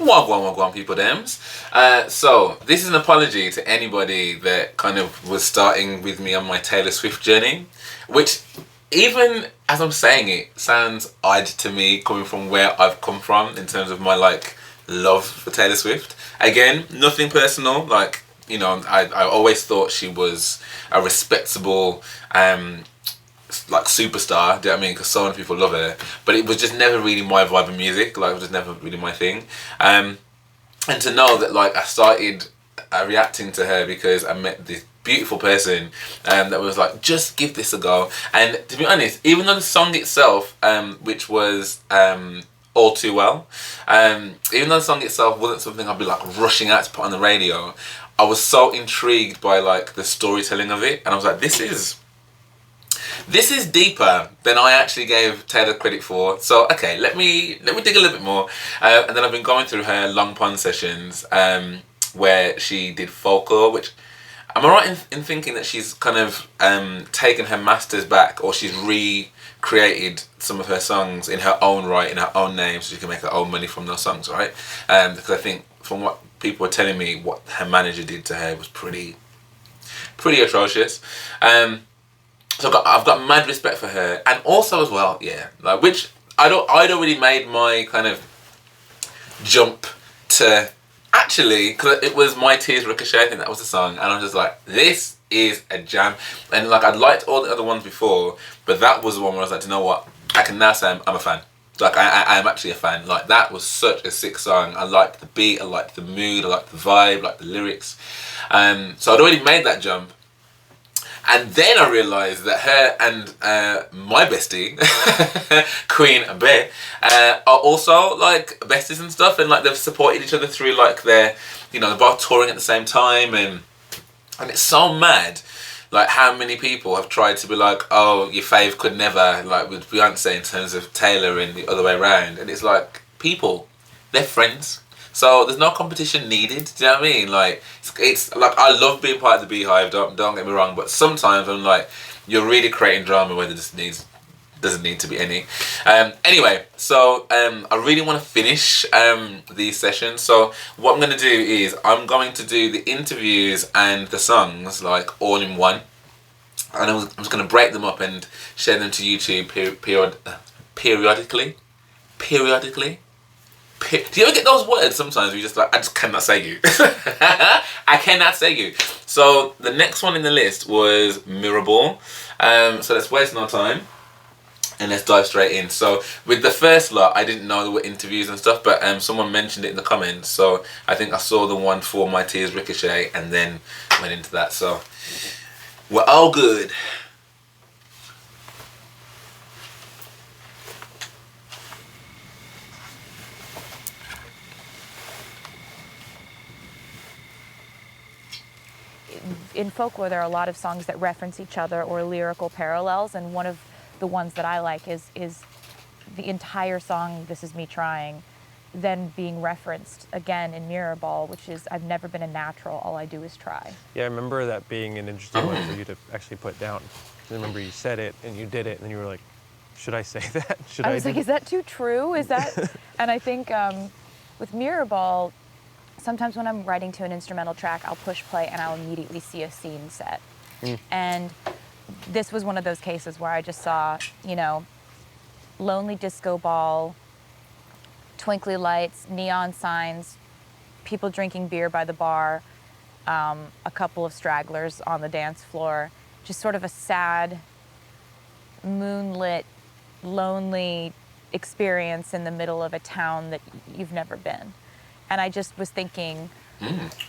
Wagwan, people dems. So, this is an apology to anybody that kind of was starting with me on my Taylor Swift journey, which, even as I'm saying it, sounds odd to me coming from where I've come from in terms of my, like, love for Taylor Swift. Again, nothing personal, like, you know, I always thought she was a respectable, like superstar, do you know what I mean? Because so many people love her, but it was just never really my vibe of music. Like, it was just never really my thing. And to know that, like, I started reacting to her because I met this beautiful person that was like, just give this a go. And to be honest, even though the song itself, which was All Too Well, even though the song itself wasn't something I'd be like rushing out to put on the radio, I was so intrigued by like the storytelling of it, and I was like, this is deeper than I actually gave Taylor credit for. So okay, let me dig a little bit more. And then I've been going through her Long Pond sessions, where she did Folklore, which, am I right in thinking that she's kind of taken her masters back, or she's recreated some of her songs in her own right, in her own name, so she can make her own money from those songs, right? Because I think from what people were telling me, what her manager did to her was pretty atrocious. So I've got mad respect for her, and also as well, yeah, like, which I'd already made my kind of jump to, actually, because it was My Tears Ricochet, I think that was the song, and I was just like, this is a jam. And like, I'd liked all the other ones before, but that was the one where I was like, you know what, I can now say I'm a fan. Like, I am actually a fan. Like, that was such a sick song. I liked the beat, I liked the mood, I liked the vibe, I liked the lyrics. So I'd already made that jump. And then I realised that her and my bestie, Queen Bey, are also like besties and stuff, and like they've supported each other through like their, you know, they're both touring at the same time, and it's so mad, like how many people have tried to be like, oh, your fave could never, like with Beyonce in terms of Taylor and the other way around, and it's like, people, they're friends. So there's no competition needed. Do you know what I mean? Like, it's like, I love being part of the Beehive. Don't get me wrong, but sometimes I'm like, you're really creating drama where there just doesn't need to be any. Anyway, so I really want to finish these sessions. So what I'm going to do is I'm going to do the interviews and the songs like all in one, and I'm just going to break them up and share them to YouTube periodically. Do you ever get those words sometimes where you just like, I just cannot say you. I cannot say you. So the next one in the list was Mirrorball. So let's waste no time and let's dive straight in. So with the first lot, I didn't know there were interviews and stuff, but someone mentioned it in the comments. So I think I saw the one for My Tears Ricochet and then went into that. So we're all good. In Folklore, there are a lot of songs that reference each other or lyrical parallels, and one of the ones that I like is the entire song, This Is Me Trying, then being referenced again in Mirrorball, which is, I've never been a natural, all I do is try. Yeah, I remember that being an interesting one for you to actually put down. I remember you said it, and you did it, and then you were like, should I say that? I was like, is that too true? Is that? And I think with Mirrorball, sometimes when I'm writing to an instrumental track, I'll push play and I'll immediately see a scene set. And this was one of those cases where I just saw, you know, lonely disco ball, twinkly lights, neon signs, people drinking beer by the bar, a couple of stragglers on the dance floor, just sort of a sad, moonlit, lonely experience in the middle of a town that you've never been. And I just was thinking,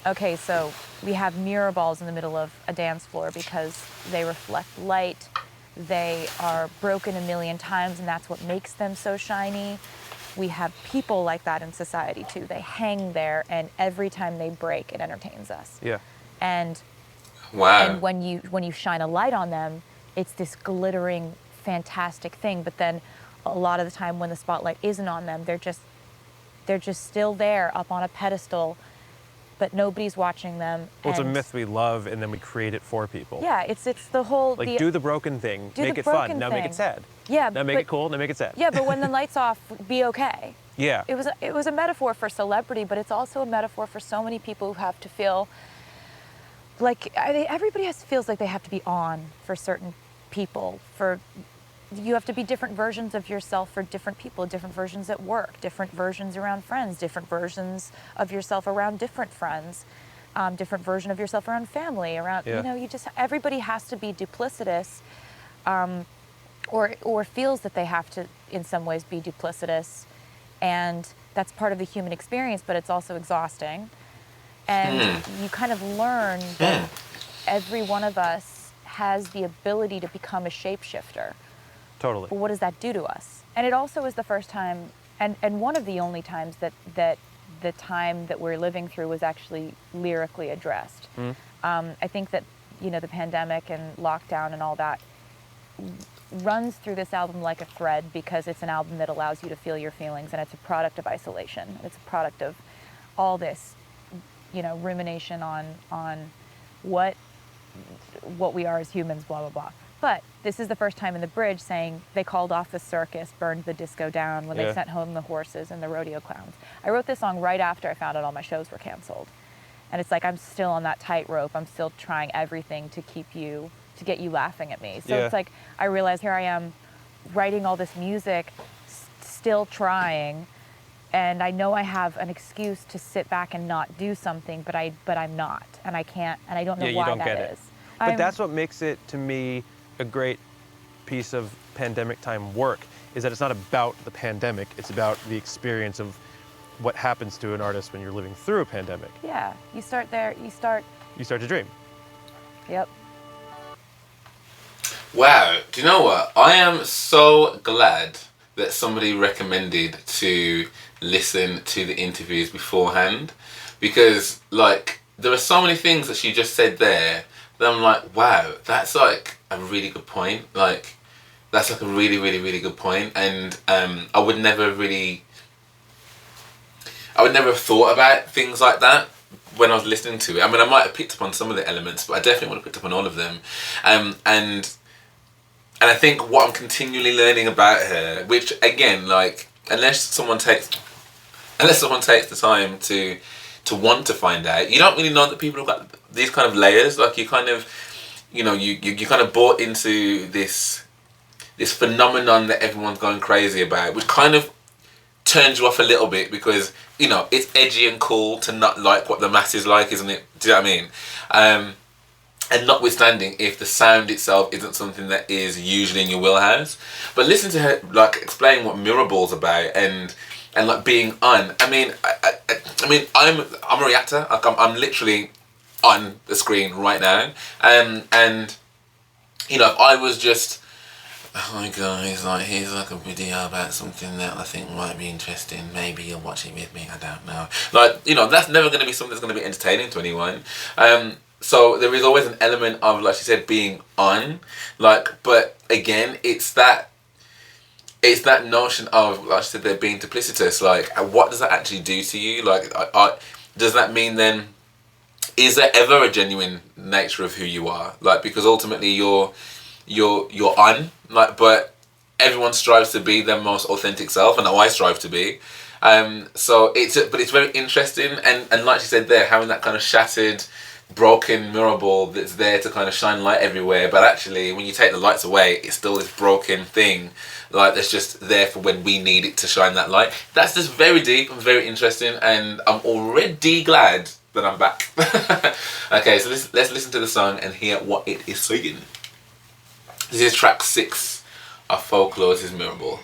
okay, so we have mirror balls in the middle of a dance floor because they reflect light. They are broken a million times, and that's what makes them so shiny. We have people like that in society, too. They hang there, and every time they break, it entertains us. Yeah. And, wow. And when you shine a light on them, it's this glittering, fantastic thing. But then a lot of the time when the spotlight isn't on them, they're just still there up on a pedestal, but nobody's watching them. Well, it's a myth we love, and then we create it for people. Yeah, it's the whole... Like, do the broken thing, make it fun, now make it sad. Yeah, now make it cool, now make it sad. Yeah, but when the light's off, be okay. Yeah. it was a metaphor for celebrity, but it's also a metaphor for so many people who have to feel like everybody feels like they have to be on for certain people. You have to be different versions of yourself for different people, different versions at work, different versions around friends, different versions of yourself around different friends, different version of yourself around family, around, Yeah. everybody has to be duplicitous, or feels that they have to in some ways be duplicitous. And that's part of the human experience, but it's also exhausting. And you kind of learn that every one of us has the ability to become a shapeshifter. Totally. But what does that do to us? And it also is the first time, and one of the only times that the time that we're living through was actually lyrically addressed. I think that, the pandemic and lockdown and all that runs through this album like a thread, because it's an album that allows you to feel your feelings, and it's a product of isolation. It's a product of all this, rumination on what we are as humans, blah, blah, blah. But this is the first time in the bridge saying they called off the circus, burned the disco down when they sent home the horses and the rodeo clowns. I wrote this song right after I found out all my shows were canceled. And it's like I'm still on that tightrope. I'm still trying everything to get you laughing at me. So it's like I realize here I am writing all this music, still trying, and I know I have an excuse to sit back and not do something, but I'm not, and I can't, and I don't know why that is. But that's what makes it, to me, a great piece of pandemic time work, is that it's not about the pandemic, it's about the experience of what happens to an artist when you're living through a pandemic. Yeah, you start there, you start to dream. Yep. Wow, do you know what? I am so glad that somebody recommended to listen to the interviews beforehand, because there are so many things that she just said there that I'm like, wow, that's like a really good point. That's like a really, really, really good point. And I would never have thought about things like that when I was listening to it. I mean, I might have picked up on some of the elements, but I definitely would have picked up on all of them. And I think what I'm continually learning about her, which again, unless someone takes the time to want to find out, you don't really know that people have got these kind of layers. You kind of, you kind of bought into this phenomenon that everyone's going crazy about, which kind of turns you off a little bit, because it's edgy and cool to not like what the masses like, isn't it? Do you know what I mean? And notwithstanding if the sound itself isn't something that is usually in your wheelhouse, but listen to her explain what Mirrorball's about and being on. I mean, I'm a reactor. I'm literally on the screen right now, and if I was just, oh guys, here's a video about something that I think might be interesting. Maybe you'll watch it with me. I don't know. That's never going to be something that's going to be entertaining to anyone. So there is always an element of, like she said, being on. But again, it's that notion of, like she said, they're being duplicitous. What does that actually do to you? Does that mean then, is there ever a genuine nature of who you are? Because ultimately you're on, but everyone strives to be their most authentic self, and I strive to be. So it's very interesting, and like she said there, having that kind of shattered, broken mirror ball that's there to kind of shine light everywhere, but actually when you take the lights away, it's still this broken thing that's just there for when we need it to shine that light. That's just very deep and very interesting, and I'm already glad that I'm back. Okay, so let's listen to the song and hear what it is saying. This is track 6 of Folklore. This is Mirrorball.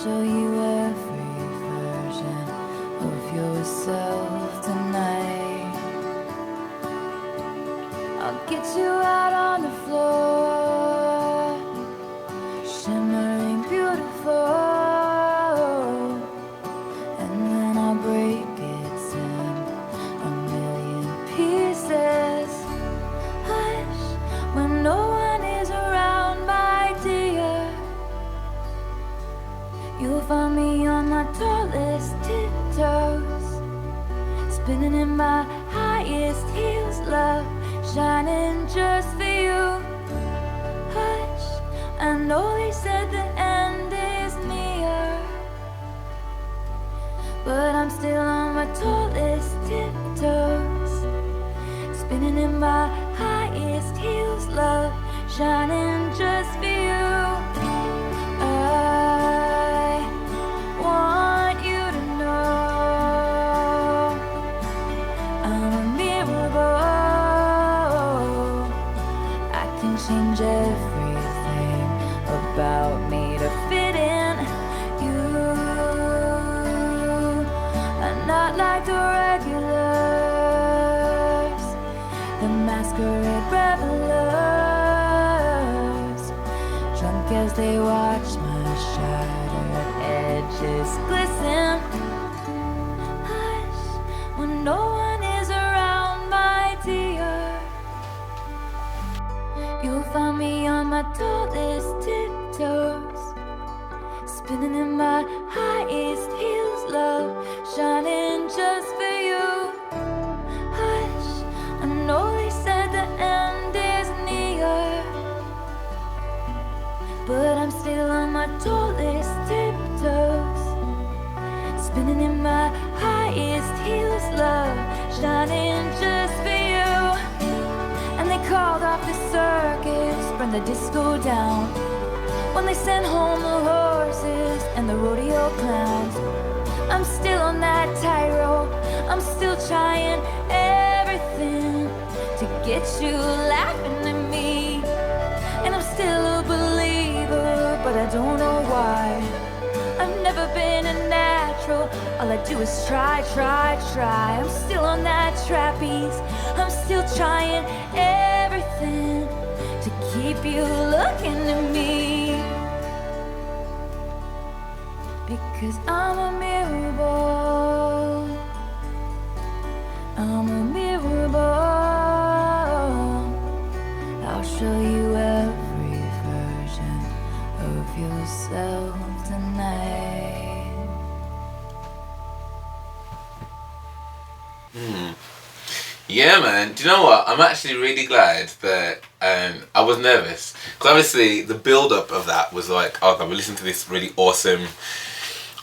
Show you every version of yourself tonight. I'll get you out on the floor, shimmering beautiful, and then spinning in my highest heels, love, shining just for you. Hush, I know they said the end is near, but I'm still on my tallest tiptoes, spinning in my highest heels, love, shining just for you. I want you to know I'm a mirrorball. I can change everything about me to fit in you. I'm not like the regulars, the masquerade revelers, drunk as they watch my shattered edges glisten. Hush, when no one is around, my dear, you'll find me on my tallest tiptoes, spinning in my highest heels, love, shining just for you. Hush, I know they said the end is near, but I'm still on my tallest tiptoes, spinning in my highest heels, love, shining just for you. And they called off the circus, burned the disco down, when they sent home the horses and the rodeo clowns. I'm still on that tightrope, I'm still trying everything to get you laughing at me. And I'm still a believer, but I don't know why. I've never been a natural, all I do is try. I'm still on that trapeze, I'm still trying everything to keep you looking at me. Because I'm a mirrorball, I'm a mirrorball. I'll show you every version of yourself tonight. Yeah, man. Do you know what? I'm actually really glad that I was nervous, because obviously the build-up of that was like, okay, we listened to this really awesome,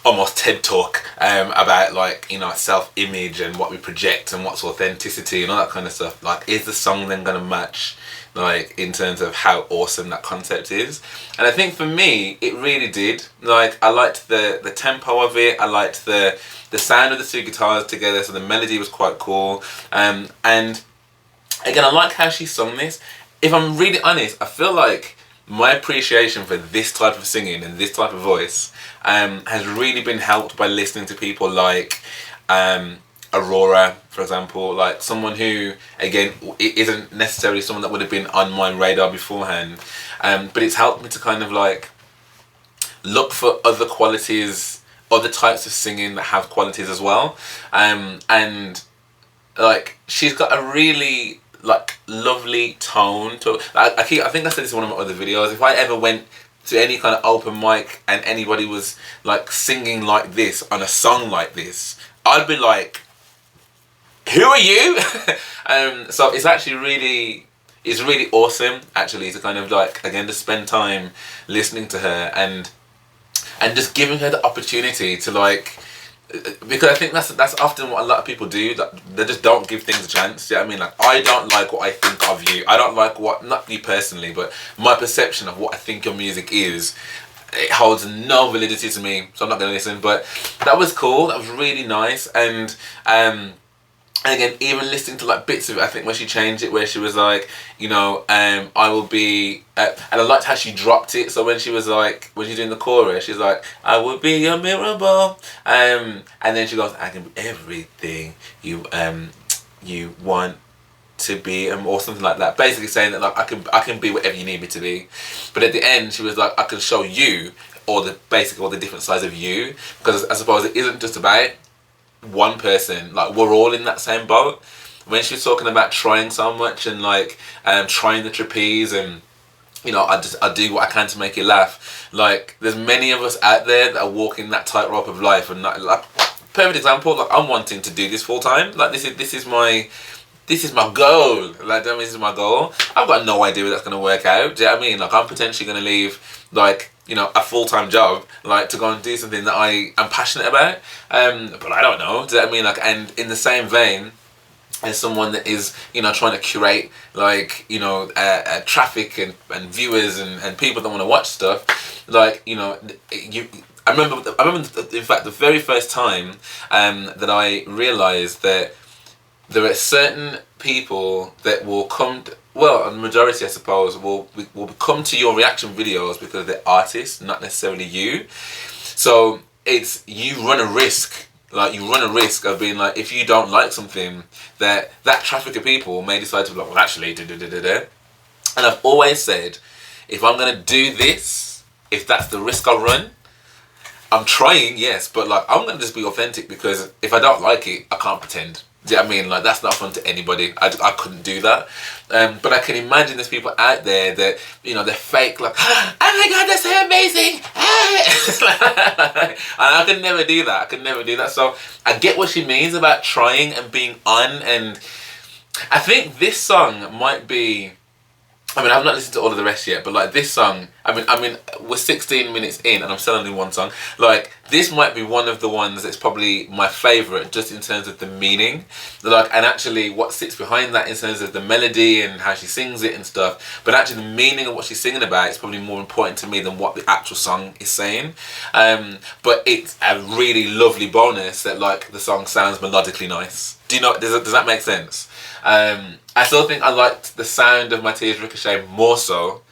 almost TED talk about, like, you know, self-image and what we project and what's authenticity and all that kind of stuff. Like, is the song then gonna match, like, in terms of how awesome that concept is? And I think for me it really did. Like, I liked the tempo of it, I liked the sound of the two guitars together, so the melody was quite cool, and again, I like how she sung this. If I'm really honest, I feel like my appreciation for this type of singing and this type of voice has really been helped by listening to people like Aurora, for example, like someone who, again, isn't necessarily someone that would have been on my radar beforehand, but it's helped me to kind of like look for other qualities, other types of singing that have qualities as well, and like she's got a really like lovely tone to I think I said this in one of my other videos. If I ever went to any kind of open mic and anybody was like singing like this on a song like this, I'd be like, who are you? So it's actually really awesome actually to kind of like, again, to spend time listening to her and just giving her the opportunity to like, because I think that's often what a lot of people do. Like, they just don't give things a chance. You know what I mean? Like, I don't like what I think of you. I don't like what, not you personally, but my perception of what I think your music is, it holds no validity to me, so I'm not gonna listen. But that was cool. That was really nice. And again, even listening to like bits of it, I think when she changed it, where she was like, you know, I will be, and I liked how she dropped it. So when she was like, when she's doing the chorus, she's like, I will be your mirrorball, and then she goes, I can be everything you want to be, or something like that. Basically saying that like I can be whatever you need me to be. But at the end, she was like, I can show you all the different sides of you, because I suppose it isn't just about one person. Like, we're all in that same boat. When she's talking about trying so much and like trying the trapeze and, you know, I do what I can to make you laugh. Like, there's many of us out there that are walking that tightrope of life and not like, perfect example. Like, I'm wanting to do this full time. Like, this is my goal. Like, this is my goal. I've got no idea whether that's going to work out. Do you know what I mean? Like, I'm potentially going to leave, like, you know, a full-time job, like, to go and do something that I am passionate about. But I don't know. Do you know what I mean? Like, and in the same vein, as someone that is, you know, trying to curate, like, you know, traffic and viewers and people that want to watch stuff, like, you know, I remember, in fact, the very first time that I realised that there are certain people that will come, well, the majority, I suppose, will come to your reaction videos because they're artists, not necessarily you. So it's, you run a risk. Like, you run a risk of being like, if you don't like something, that traffic of people may decide to be like, well, actually, And I've always said, if I'm going to do this, if that's the risk I run, I'm trying, yes, but, like, I'm going to just be authentic, because if I don't like it, I can't pretend. Do you know what I mean? Like, that's not fun to anybody. I couldn't do that. But I can imagine there's people out there that, you know, they're fake, like, oh my God, that's so amazing. And I could never do that. I could never do that. So I get what she means about trying and being on. And I think this song might be, I mean, I've not listened to all of the rest yet, but, like, this song, I mean, we're 16 minutes in and I'm still only one song. Like, this might be one of the ones that's probably my favourite, just in terms of the meaning, like, and actually what sits behind that in terms of the melody and how she sings it and stuff. But actually the meaning of what she's singing about is probably more important to me than what the actual song is saying. But it's a really lovely bonus that, like, the song sounds melodically nice. Do you know, does that make sense? I still think I liked the sound of My Tears Ricochet more so,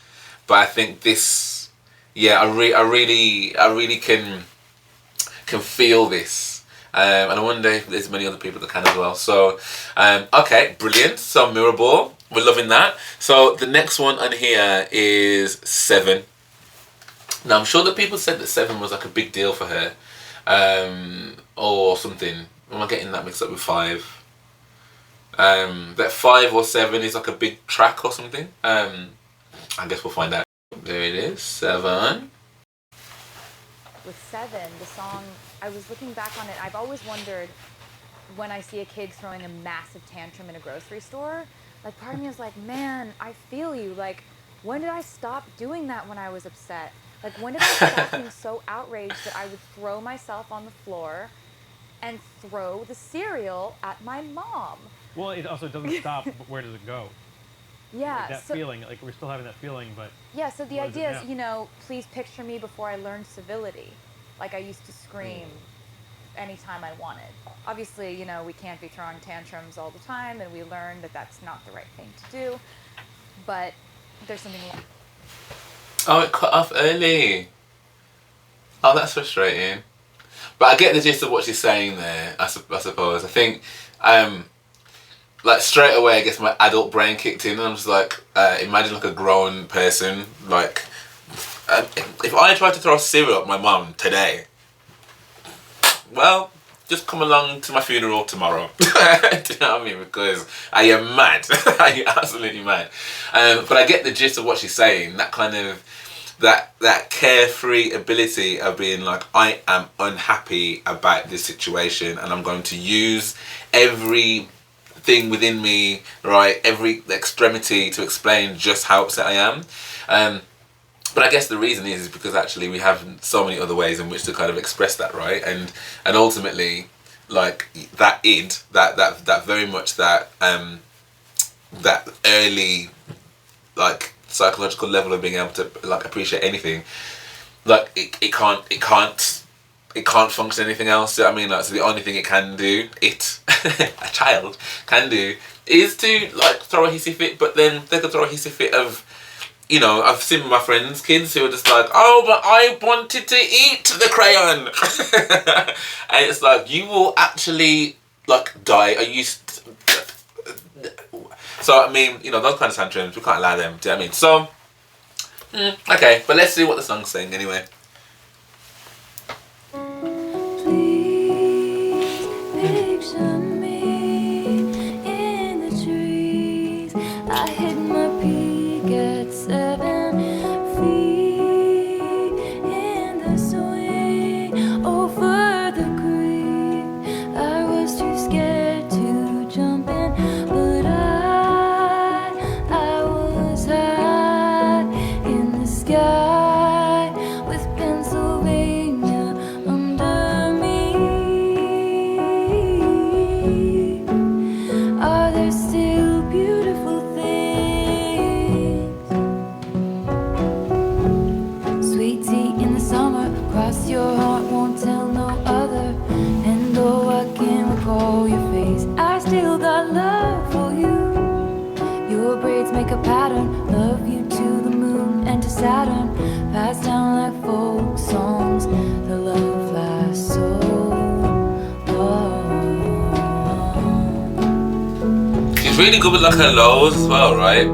but I think this, yeah, I really can feel this, and I wonder if there's many other people that can as well. So, okay, brilliant. So Mirrorball, we're loving that. So the next one on here is 7. Now I'm sure that people said that 7 was like a big deal for her, or something. Am I getting that mixed up with 5? That 5 or 7 is like a big track or something. I guess we'll find out. There it is, 7. With 7, the song, I was looking back on it, I've always wondered, when I see a kid throwing a massive tantrum in a grocery store, like, part of me was like, man, I feel you. Like, when did I stop doing that when I was upset? Like, when did I stop being so outraged that I would throw myself on the floor and throw the cereal at my mom? Well, it also doesn't stop, but where does it go? Yeah. Like that feeling, like, we're still having that feeling, but... Yeah, so the idea is, you know, please picture me before I learned civility. Like, I used to scream anytime I wanted. Obviously, you know, we can't be throwing tantrums all the time, and we learned that that's not the right thing to do. But there's something... Oh, it cut off early. Oh, that's frustrating. But I get the gist of what she's saying there, I suppose. I think, like, straight away, I guess my adult brain kicked in, and I'm just like, imagine, like, a grown person, like, if I tried to throw cereal at my mum today, well, just come along to my funeral tomorrow. Do you know what I mean? Because I am mad. I am absolutely mad. But I get the gist of what she's saying, that kind of, that carefree ability of being like, I am unhappy about this situation, and I'm going to use everything within me, right, every extremity to explain just how upset I am. But I guess the reason is because actually we have so many other ways in which to kind of express that, right? And ultimately, like, that id, that very much that early, like, psychological level of being able to, like, appreciate anything, like, it can't function anything else. You know what I mean? Like, so the only thing it can do, a child can do, is to, like, throw a hissy fit. But then they could throw a hissy fit of, you know, I've seen my friends' kids who are just like, oh, but I wanted to eat the crayon. And it's like, you will actually, like, die. So, I mean, you know, those kind of tantrums, we can't allow them. Do you know what I mean? So, okay, but let's see what the song's saying anyway. Please picture me in the trees. I hit my peak at 7 feet in the swing over the creek. Saturn, passed down like folk songs. The love lasts so long. She's really good with like her lows as well, right?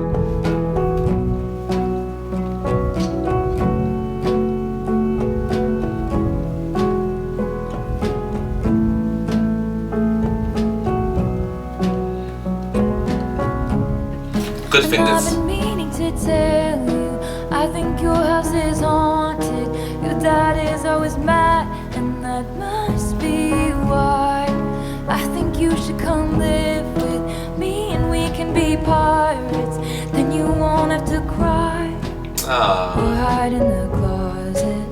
Good fingers. I've been meaning to tell you, I think your house is haunted. Your dad is always mad, and that must be why. I think you should come live with me, and we can be pirates. Then you won't have to cry or hide in the closet.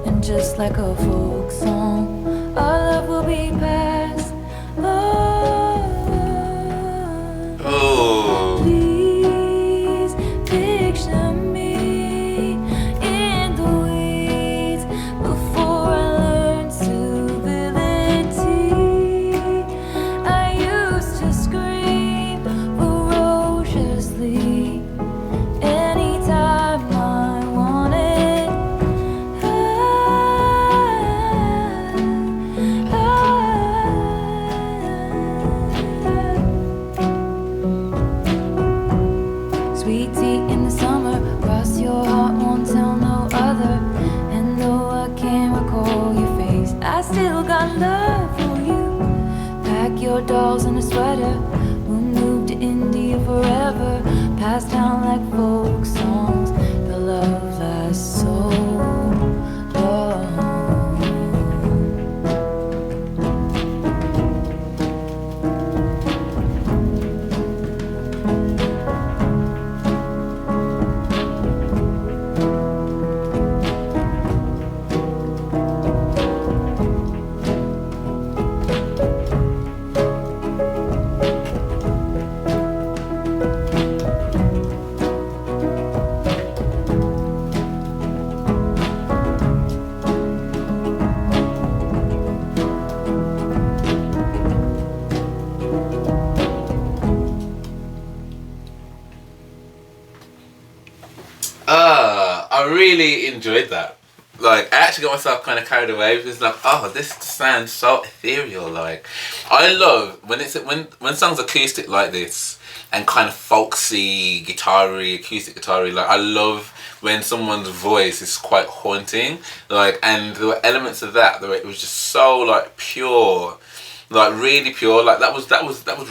And just like a folk song, our love will be past. Oh. Please picture me in the weeds before I learn civility. I used to scream ferociously anytime I wanted. Sweet tea in the summer, cross your heart, won't tell no other. And though I can't recall your face, I still got love for you. Pack your dolls in a sweater, we'll move to India forever. Passed down like folk songs, the love lasts so long. I really enjoyed that. Like, I actually got myself kind of carried away. It was like, oh, this sounds so ethereal. Like, I love when songs acoustic like this and kind of folksy, guitar-y, acoustic guitar-y. Like, I love when someone's voice is quite haunting. Like, and there were elements of that it was just so like pure, like really pure. Like that was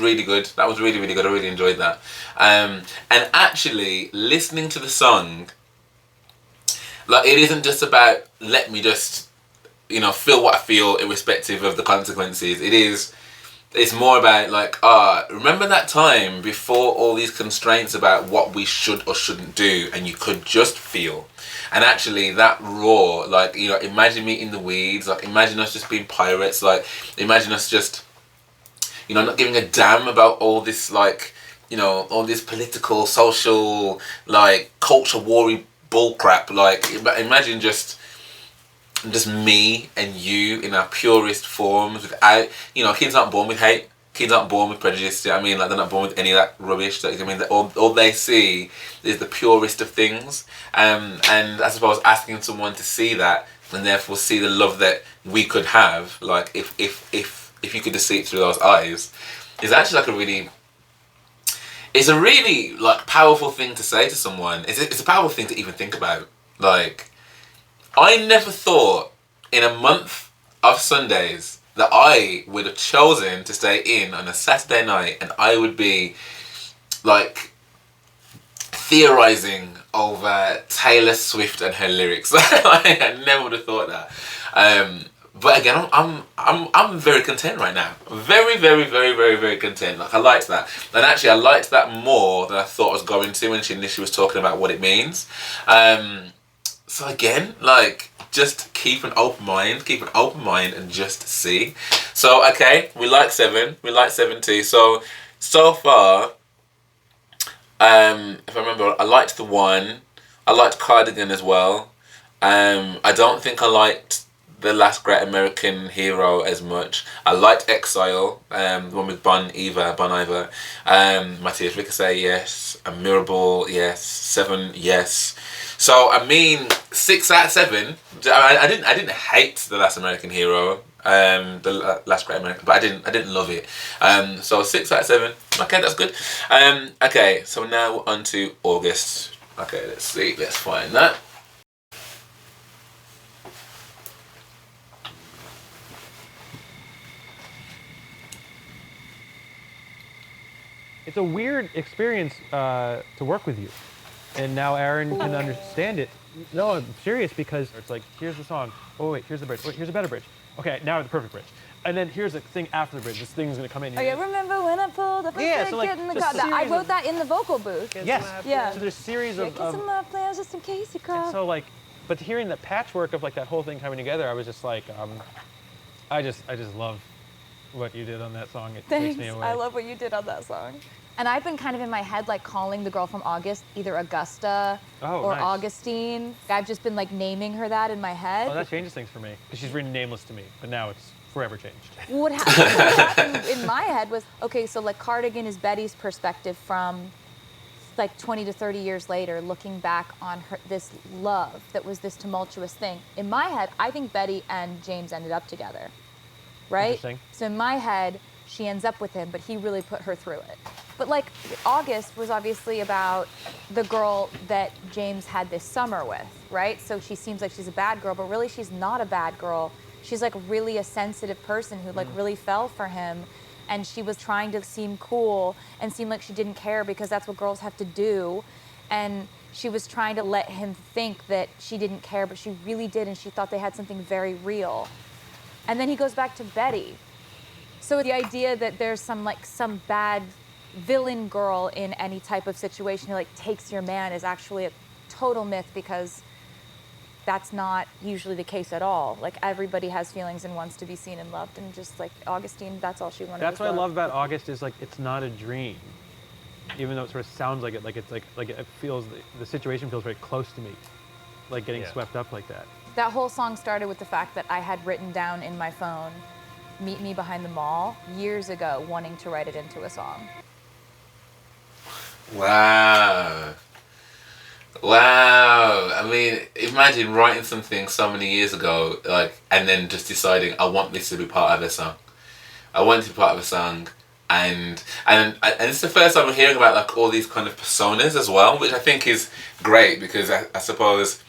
really good. That was really, really good. I really enjoyed that. And actually listening to the song, like, it isn't just about let me just, feel what I feel irrespective of the consequences. It's more about like, remember that time before all these constraints about what we should or shouldn't do, and you could just feel. And actually that raw, like, imagine me in the weeds, like imagine us just being pirates, like imagine us just, not giving a damn about all this, like, all this political, social, like culture war-y bullcrap. Like, imagine just me and you in our purest forms without, kids aren't born with hate, kids aren't born with prejudice. You know what I mean? Like, they're not born with any of that rubbish. Like, I mean, all they see is the purest of things. And I suppose asking someone to see that and therefore see the love that we could have, like if you could just see it through those eyes, is actually like it's a really like powerful thing to say to someone. It's a powerful thing to even think about. Like, I never thought in a month of Sundays that I would have chosen to stay in on a Saturday night and I would be like theorizing over Taylor Swift and her lyrics. I never would have thought that. But again, I'm very content right now. Very, very, very, very, very content. Like, I liked that. And actually I liked that more than I thought I was going to when she initially was talking about what it means. So again, like, just keep an open mind and just see. So, okay, we like 7 too. So far, if I remember, I liked the one. I liked Cardigan as well. I don't think I liked The Last Great American Hero as much. I liked Exile, the one with Bon Iver. Matthias Ricochet, yes. And Mirrorball, yes. Seven, yes. So I mean, 6 out of 7. I didn't hate The Last American Hero, the Last Great American, but I didn't love it. So 6 out of 7. Okay, that's good. Okay, so now we're on to August. Okay, let's see. Let's find that. It's a weird experience to work with you. And now Aaron can understand it. No, I'm serious, because it's like, here's the song. Oh, wait, here's the bridge. Wait, here's a better bridge. Okay, now the perfect bridge. And then here's the thing after the bridge. This thing's going to come in. Okay, remember when I pulled up Yeah, so like, in the just car? I series wrote of- that in the vocal booth. Yes. Yeah. So there's a series Yeah, of... get some plans just in case you call. and so like, but hearing the patchwork of like that whole thing coming together, I was just like, I just love what you did on that song. It Thanks. takes me away. I love what you did on that song. And I've been kind of in my head like calling the girl from August either Augusta or nice. Augustine. I've just been like naming her that in my head. Oh, that changes things for me, because she's written nameless to me, but now it's forever changed. What happened in my head was, okay, so like Cardigan is Betty's perspective from like 20 to 30 years later, looking back on her, this love that was this tumultuous thing. In my head, I think Betty and James ended up together, right? Interesting. So in my head, she ends up with him, but he really put her through it. But like August was obviously about the girl that James had this summer with, right? So she seems like she's a bad girl, but really she's not a bad girl. She's like really a sensitive person who like really fell for him, and she was trying to seem cool and seem like she didn't care, because that's what girls have to do. And she was trying to let him think that she didn't care, but she really did, and she thought they had something very real. And then he goes back to Betty. So the idea that there's some bad villain girl in any type of situation who like takes your man is actually a total myth, because that's not usually the case at all. Like everybody has feelings and wants to be seen and loved, and just like Augustine, that's all she wanted. That's was what I love. love about August, is like, it's not a dream. Even though it sort of sounds like it, like it's like it feels, the situation feels very close to me, like getting swept up like that. That whole song started with the fact that I had written down in my phone, "Meet me behind the mall," years ago, wanting to write it into a song. Wow. Wow. I mean, imagine writing something so many years ago, like, and then just deciding, I want this to be part of a song. I want it to be part of a song. And it's the first time I'm hearing about like all these kind of personas as well, which I think is great, because I suppose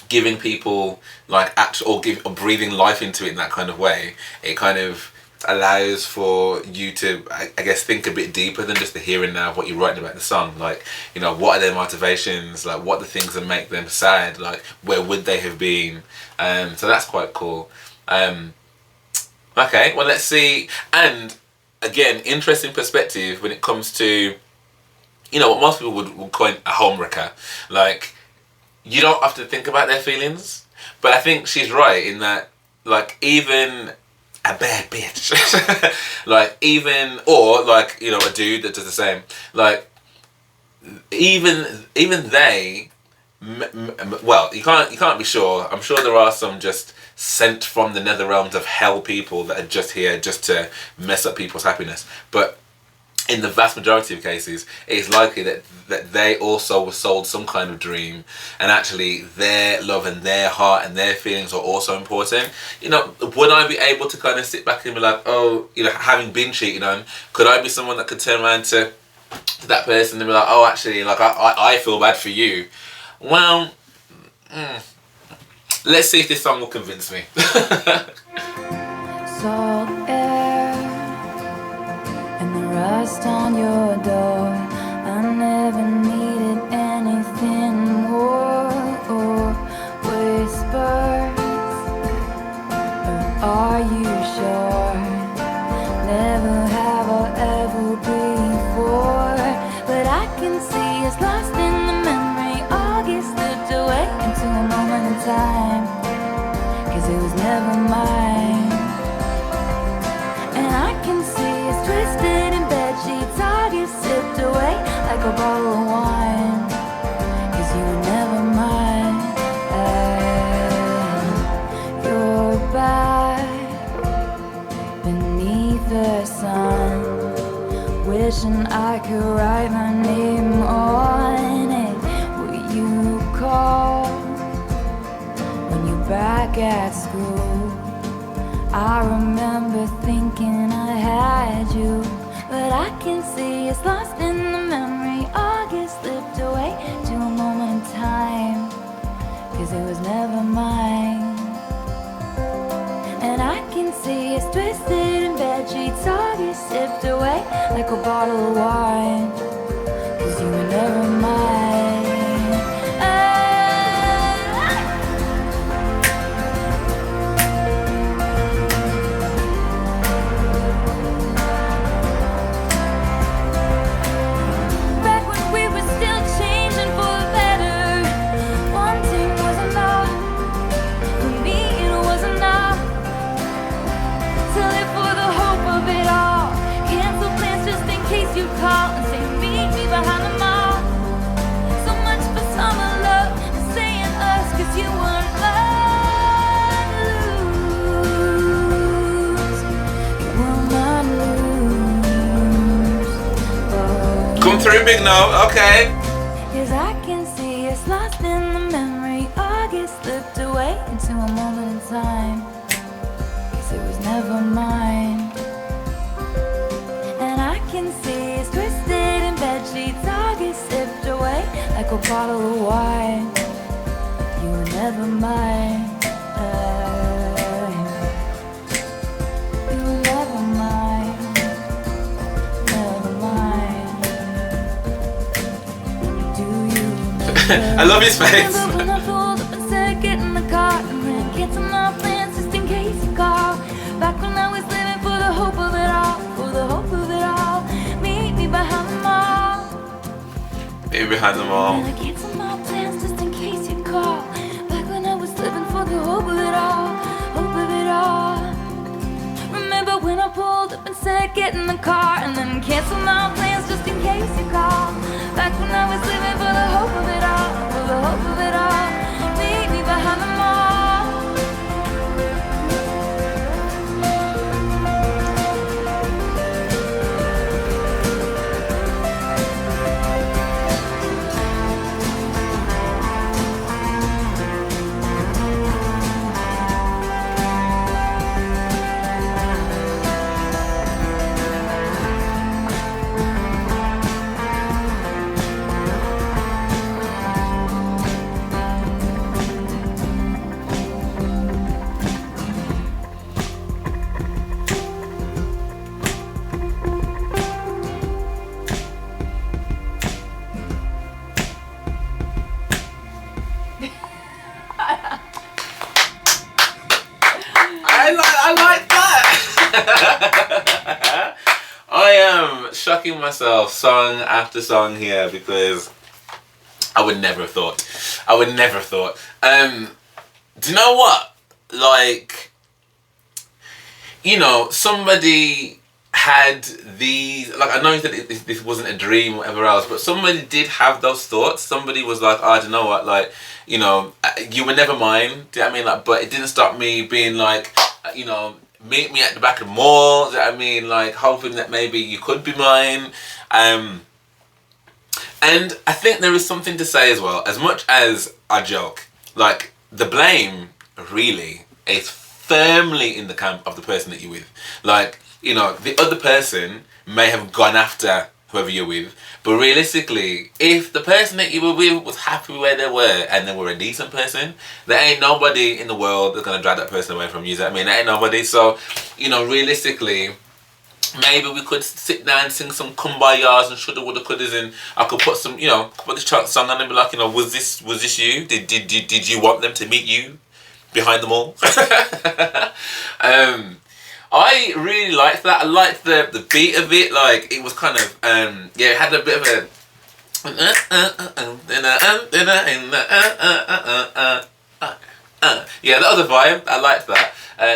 giving people like actual or breathing life into it in that kind of way, it kind of allows for you to, I guess, think a bit deeper than just the here and now of what you're writing about the song. Like, you know, what are their motivations? Like, what are the things that make them sad? Like, where would they have been? So that's quite cool. Okay, well, let's see. And again, interesting perspective when it comes to, you know, what most people would call a homewrecker. Like, you don't have to think about their feelings, but I think she's right in that, like, even a bad bitch, like, even, or like, you know, a dude that does the same, like, even they, well, you can't be sure. I'm sure there are some just sent from the nether realms of hell people that are just here just to mess up people's happiness, but in the vast majority of cases, it is likely that they also were sold some kind of dream, and actually their love and their heart and their feelings are also important. You know, would I be able to kind of sit back and be like, oh, you know, having been cheated on, could I be someone that could turn around to that person and be like, oh, actually, like, I feel bad for you? Well, let's see if this song will convince me. Salt air and the rust on your door. I never needed anything more. Whispers of, are you sure? Never have I ever before, but I can see it's lost in the memory. August slipped away into a moment in time, 'cause it was never mine. And I can see it's twisted in bed sheets. August sipped away like a bottle of wine, 'cause you were never mine. You're wishing I could write my name on it. Will you call when you're back at school? I remember thinking I had you, but I can see it's lost in the memory. August slipped away to a moment in time, 'cause it was never mine. And I can see it's twisted in bed sheets. August sipped away like a bottle of wine, 'cause you were never mine. Back when we were still changing for the better, wanting was enough. For me it was enough to live for the hope of it all. Cancel plans just in case you call and say meet me behind the mall. So much for summer love and saying us, 'cause you weren't mine to lose. You were mine to lose. Oh. Come through, big no. Okay. 'Cause I can see it's lost in the memory. August slipped away into a moment in time, 'cause it was never mine. And I can see it's twisted in bed sheets. August sipped away like a bottle of wine. You were never mine. You were never mine. Never mine. Do you remember? I love his face. Remember when I pulled up and said get in the car and then cancel my plans just in case you call. Back when I was living for the hope of it all, for the hope of it all. Meet me behind the mall. Maybe behind them all. And I cancel my plans just in case you call. Back when I was living for the hope of it all, hope of it all. Remember when I pulled up and said get in the car and then cancel my plans just in case you call. Back when I was living for the hope of it all, for the hope of it all. Meet me behind the mall. I like that. I am shocking myself song after song here because I would never have thought. I would never have thought. Do you know what? Like, you know, somebody had these, like, I know that this wasn't a dream or whatever else, but somebody did have those thoughts. Somebody was like, oh, I don't know what, like, you know, you were never mine. Do you know what I mean? Like, but it didn't stop me being like, you know, meet me at the back of the mall. Do you know what I mean? Like, hoping that maybe you could be mine. And I think there is something to say as well. As much as I joke, like, the blame really is firmly in the camp of the person that you're with. Like, you know, the other person may have gone after whoever you're with, but realistically, if the person that you were with was happy where they were and they were a decent person, there ain't nobody in the world that's gonna drag that person away from you. I mean, there ain't nobody. So, you know, realistically, maybe we could sit down and sing some kumbayas and shoulda, woulda, couldas, and I could put some, you know, put this song on and be like, you know, was this you? Did you want them to meet you behind the mall? I really liked that. I liked the beat of it. Like, it was kind of yeah, it had a bit of a yeah, that was a vibe. I liked that.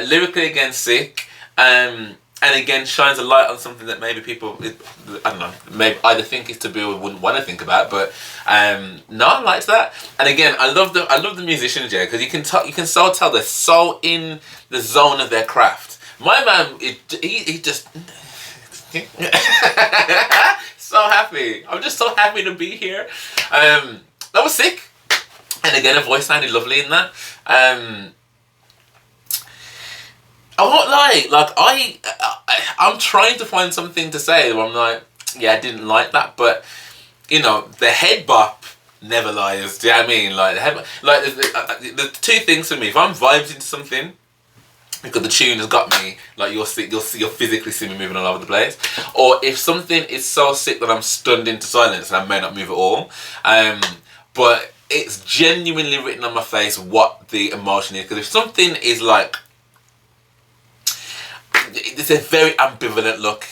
Lyrically, again, sick. And again, shines a light on something that maybe people, I don't know, maybe either think is taboo or wouldn't want to think about. But no, I liked that. And again, I love the musicians, yeah, because you can so tell they're so in the zone of their craft. My man, he just happy. I'm just so happy to be here. That was sick. And again, her voice sounded lovely in that. I won't lie, like I'm trying to find something to say where I'm like, yeah, I didn't like that, but you know, the head bop never lies. Do you know what I mean? Like the head, like the two things for me. If I'm vibed into something, because the tune has got me, like you'll physically see me moving all over the place. Or if something is so sick that I'm stunned into silence and I may not move at all, but it's genuinely written on my face what the emotion is. Because if something is like, it's a very ambivalent look.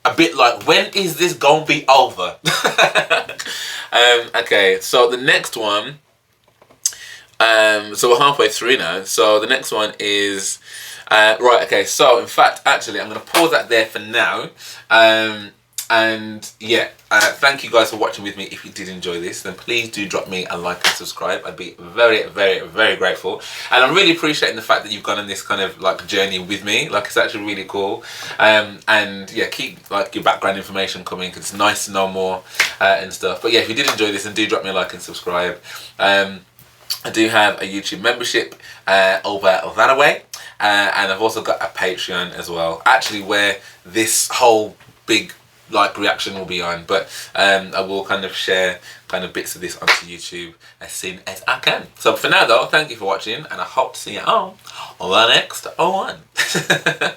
A bit like, when is this gonna be over? Okay, so the next one, so we're halfway through now. So the next one is, right, okay, so in fact, actually, I'm gonna pause that there for now. And yeah, thank you guys for watching with me. If you did enjoy this, then please do drop me a like and subscribe. I'd be very, very, very grateful. And I'm really appreciating the fact that you've gone on this kind of like journey with me. Like, it's actually really cool. And yeah, keep like your background information coming, because it's nice to know more and stuff. But yeah, if you did enjoy this, then do drop me a like and subscribe. I do have a YouTube membership over that way. And I've also got a Patreon as well. Actually, where this whole big like reaction will be on, but I will kind of share kind of bits of this onto YouTube as soon as I can. So for now though, thank you for watching, and I hope to see you on the next one.